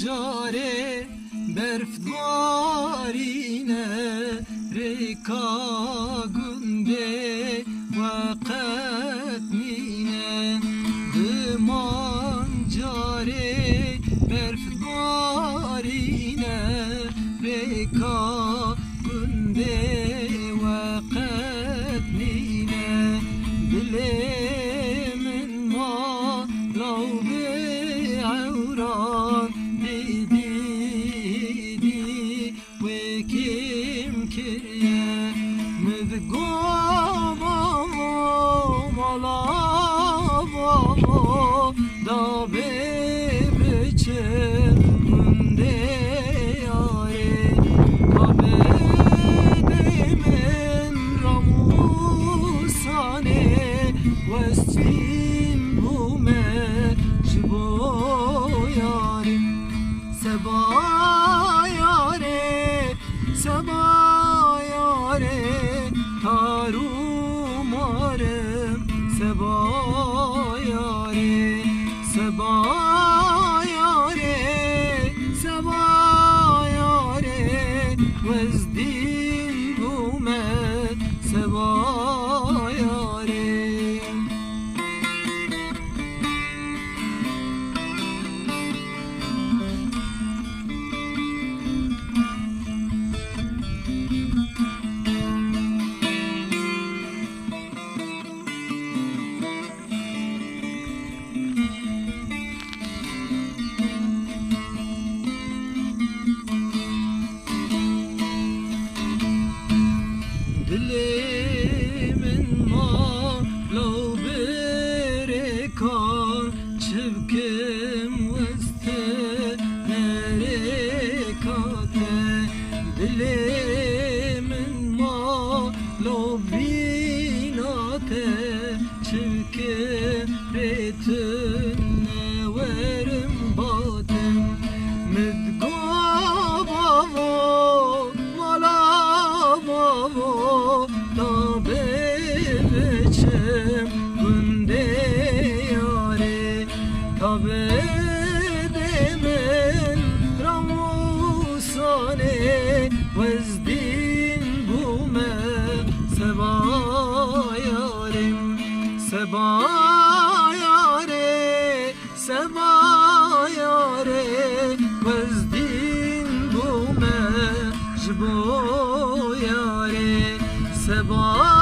جاره برفوارینه ریکا گنده وقت مینه دمان جاره برفوارینه ریکا گنده وقت مینه دلی من ما لو بعوران دیدی وكيم كريه مذقوبه ملابه دابي بچه منده ياري قبدي من رموساني وستين بومه جبو ياري سبا سبایاره تارو مارم سبایاره سبایاره سبایاره وزدین بومد سبایاره دلی من ما لو برکان چبکم وسط نرکاته دلی من ما لو بیناته چبکم ریتن نورم باتم مدگابا بچم گنده یاره تا بده من رموسانه وزدین بومه سبایارم سبایاره سبایاره وزدین بومه جبو یاره سبایاره